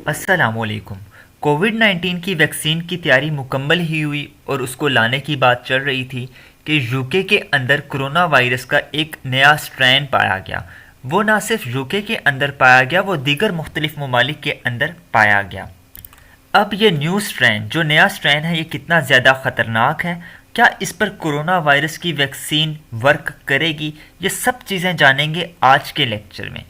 अस्सलामुअलैकुम। कोविड-19 की वैक्सीन की तैयारी मुकम्मल ही हुई और उसको लाने की बात चल रही थी कि यूके के अंदर कोरोना वायरस का एक नया स्ट्रेन पाया गया। वो ना सिर्फ यूके के अंदर पाया गया, वो दीगर मुख्तलिफ ममालिक के अंदर पाया गया। अब ये न्यू स्ट्रेन, जो नया स्ट्रेन है, ये कितना ज़्यादा ख़तरनाक है, क्या इस पर कोरोना वायरस की वैक्सीन वर्क करेगी, ये सब चीज़ें जानेंगे आज के लेक्चर में।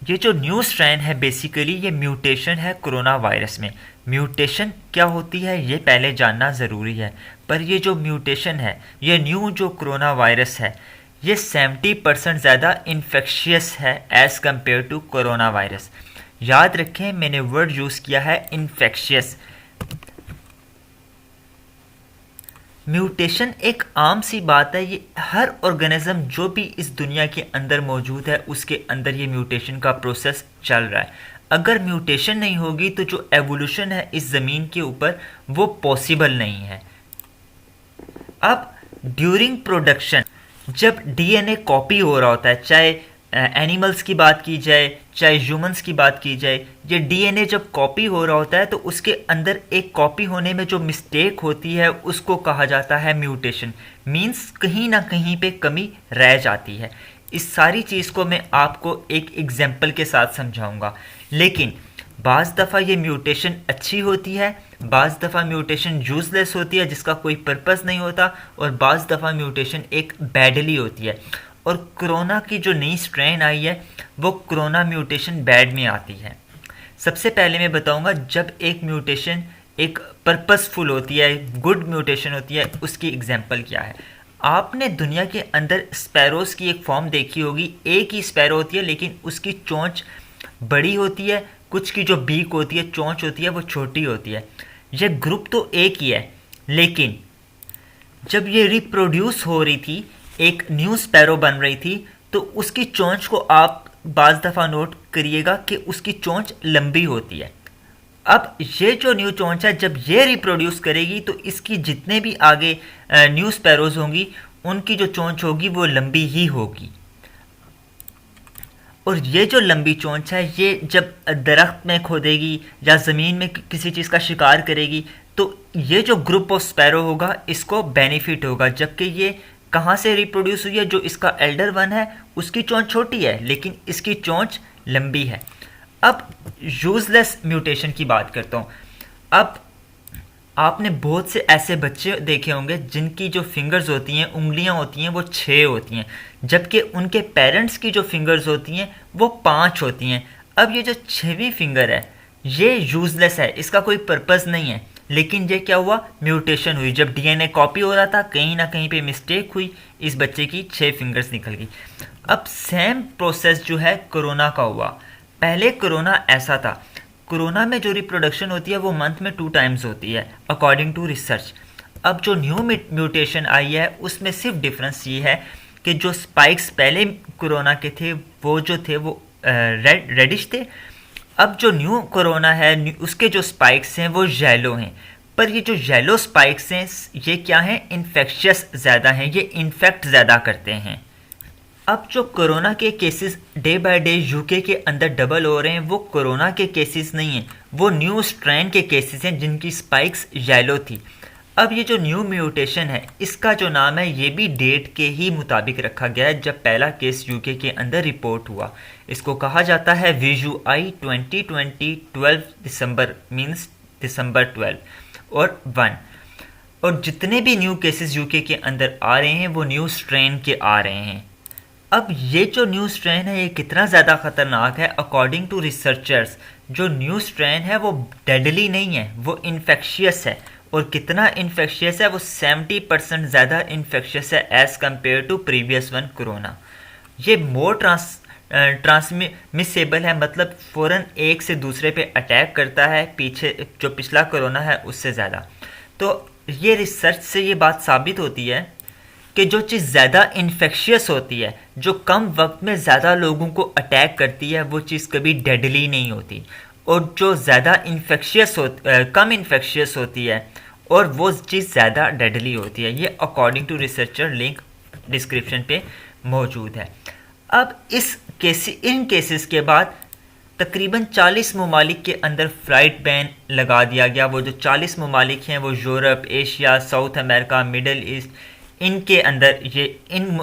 ये जो न्यू स्ट्रेन है, बेसिकली ये म्यूटेशन है कोरोना वायरस में। म्यूटेशन क्या होती है ये पहले जानना ज़रूरी है। पर ये जो म्यूटेशन है, ये न्यू जो कोरोना वायरस है, ये 70% ज़्यादा इन्फेक्शियस है as compare to corona virus. याद रखें, मैंने वर्ड यूज़ किया है इन्फेक्शियस। म्यूटेशन एक आम सी बात है, ये हर ऑर्गेनिज्म जो भी इस दुनिया के अंदर मौजूद है उसके अंदर ये म्यूटेशन का प्रोसेस चल रहा है। अगर म्यूटेशन नहीं होगी तो जो एवोल्यूशन है इस ज़मीन के ऊपर वो पॉसिबल नहीं है। अब ड्यूरिंग प्रोडक्शन जब डीएनए कॉपी हो रहा होता है, चाहे एनिमल्स की बात की जाए चाहे ह्यूमंस की बात की जाए, ये डीएनए जब कॉपी हो रहा होता है तो उसके अंदर एक कॉपी होने में जो मिस्टेक होती है उसको कहा जाता है म्यूटेशन। मींस कहीं ना कहीं पे कमी रह जाती है। इस सारी चीज़ को मैं आपको एक एग्जांपल के साथ समझाऊंगा। लेकिन बाज़ दफ़ा ये म्यूटेशन अच्छी होती है, बाज़ दफ़ा म्यूटेशन यूज़लेस होती है जिसका कोई पर्पस नहीं होता, और बाज़ दफ़ा म्यूटेशन एक बैडली होती है। और कोरोना की जो नई स्ट्रेन आई है वो कोरोना म्यूटेशन बैड में आती है। सबसे पहले मैं बताऊंगा जब एक म्यूटेशन एक पर्पसफुल होती है, गुड म्यूटेशन होती है, उसकी एग्जांपल क्या है। आपने दुनिया के अंदर स्पैरोज की एक फॉर्म देखी होगी। एक ही स्पैरो होती है लेकिन उसकी चोंच बड़ी होती है, कुछ की जो बीक होती है, चोंच होती है, वो छोटी होती है। ये ग्रुप तो एक ही है, लेकिन जब ये रिप्रोड्यूस हो रही थी, एक न्यू स्पैरो बन रही थी, तो उसकी चोंच को आप बाज़ दफ़ा नोट करिएगा कि उसकी चोंच लंबी होती है। अब ये जो न्यू चोंच है जब ये रिप्रोड्यूस करेगी तो इसकी जितने भी आगे न्यू स्पैरोज होंगी उनकी जो चोंच होगी वो लंबी ही होगी। और ये जो लंबी चोंच है ये जब दरख्त में खोदेगी या ज़मीन में किसी चीज़ का शिकार करेगी तो ये जो ग्रुप ऑफ स्पैरो होगा इसको बेनिफिट होगा। जबकि ये कहाँ से रिप्रोड्यूस हुई है, जो इसका एल्डर वन है उसकी चोंच छोटी है लेकिन इसकी चोंच लंबी है। अब यूजलेस म्यूटेशन की बात करता हूँ। अब आपने बहुत से ऐसे बच्चे देखे होंगे जिनकी जो फिंगर्स होती हैं, उंगलियां होती हैं, वो 6 होती हैं, जबकि उनके पेरेंट्स की जो फिंगर्स होती हैं वो 5 होती हैं। अब ये जो 6वीं फिंगर है ये यूजलेस है, इसका कोई पर्पस नहीं है। लेकिन ये क्या हुआ, म्यूटेशन हुई। जब डीएनए कॉपी हो रहा था कहीं ना कहीं पे मिस्टेक हुई, इस बच्चे की 6 फिंगर्स निकल गई। अब सेम प्रोसेस जो है कोरोना का हुआ। पहले कोरोना ऐसा था, कोरोना में जो रिप्रोडक्शन होती है वो मंथ में 2 टाइम्स होती है अकॉर्डिंग टू रिसर्च। अब जो न्यू म्यूटेशन आई है उसमें सिर्फ डिफरेंस ये है कि जो स्पाइक्स पहले कोरोना के थे वो जो थे वो रेडिश थे। अब जो न्यू कोरोना है उसके जो स्पाइक्स हैं वो येलो हैं। पर ये जो येलो स्पाइक्स हैं ये क्या हैं, इन्फेक्शियस ज़्यादा हैं, ये इन्फेक्ट ज़्यादा करते हैं। अब जो कोरोना के cases day by day UK के अंदर डबल हो रहे हैं वो कोरोना के केसेस नहीं हैं, वो न्यू स्ट्रेन के केसेस हैं जिनकी स्पाइक्स येलो थी। अब ये जो न्यू म्यूटेशन है इसका जो नाम है ये भी डेट के ही मुताबिक रखा गया है जब पहला केस यूके के अंदर रिपोर्ट हुआ। इसको कहा जाता है VUI 2020 12 दिसंबर, मीन्स दिसंबर 12 और 1। और जितने भी न्यू केसेस यूके के अंदर आ रहे हैं वो न्यू स्ट्रेन के आ रहे हैं। अब ये जो न्यू स्ट्रेन है ये कितना ज़्यादा ख़तरनाक है, अकॉर्डिंग टू रिसर्चर्स जो न्यू स्ट्रेन है वो डेडली नहीं है, वो इन्फेक्शियस है। और कितना इन्फेक्शियस है, वो 70% ज़्यादा इन्फेक्शियस है as compare to previous one corona. ये मोर ट्रांसमिसेबल है, मतलब फ़ौरन एक से दूसरे पे अटैक करता है पीछे जो पिछला कोरोना है उससे ज़्यादा। तो ये रिसर्च से ये बात साबित होती है कि जो चीज़ ज़्यादा इन्फेक्शियस होती है, जो कम वक्त में ज़्यादा लोगों को अटैक करती है, वो चीज़ कभी डेडली नहीं होती। और जो ज़्यादा कम इन्फेक्शियस होती है और वो चीज़ ज़्यादा डेडली होती है। ये according to researcher, link description पे मौजूद है। अब इन केसेस के बाद तकरीबन 40 ममालिक के अंदर फ़्लाइट बैन लगा दिया गया। वो जो 40 ममालिक हैं वो Europe, Asia, south America, middle east, इनके अंदर ये इन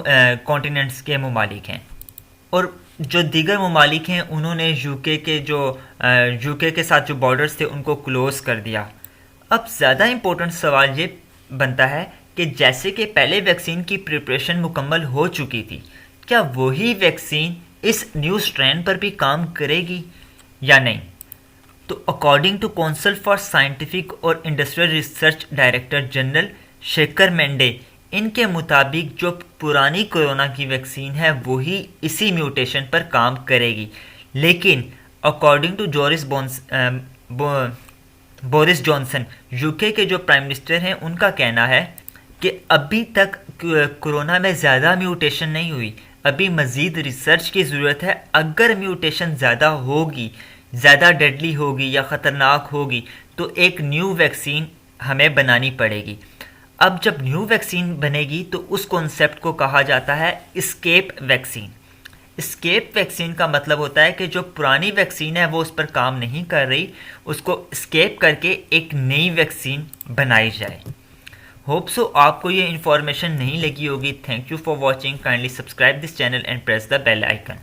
कॉन्टिनेंट्स के ममालिक हैं। और जो दीगर ममालिक हैं उन्होंने यूके के साथ जो बॉर्डर्स थे उनको क्लोज़ कर दिया। अब ज़्यादा इम्पोर्टेंट सवाल ये बनता है कि जैसे कि पहले वैक्सीन की प्रिपरेशन मुकम्मल हो चुकी थी, क्या वही वैक्सीन इस न्यू स्ट्रेन पर भी काम करेगी या नहीं? तो according to council for scientific और industrial research director general Shekhar Mande, इनके मुताबिक जो पुरानी कोरोना की वैक्सीन है वही इसी म्यूटेशन पर काम करेगी। लेकिन according to Boris Johnson, UK के जो प्राइम मिनिस्टर हैं, उनका कहना है कि अभी तक कोरोना में ज़्यादा म्यूटेशन नहीं हुई, अभी मज़ीद रिसर्च की ज़रूरत है। अगर म्यूटेशन ज़्यादा होगी, ज़्यादा डेडली होगी या ख़तरनाक होगी, तो एक न्यू वैक्सीन हमें बनानी पड़ेगी। अब जब न्यू वैक्सीन बनेगी तो उस कॉन्सेप्ट को कहा जाता है एस्केप वैक्सीन। एस्केप वैक्सीन का मतलब होता है कि जो पुरानी वैक्सीन है वो उस पर काम नहीं कर रही, उसको एस्केप करके एक नई वैक्सीन बनाई जाए। होप सो आपको ये इन्फॉर्मेशन नहीं लगी होगी। Thank you for watching. Kindly subscribe this channel and press the bell icon.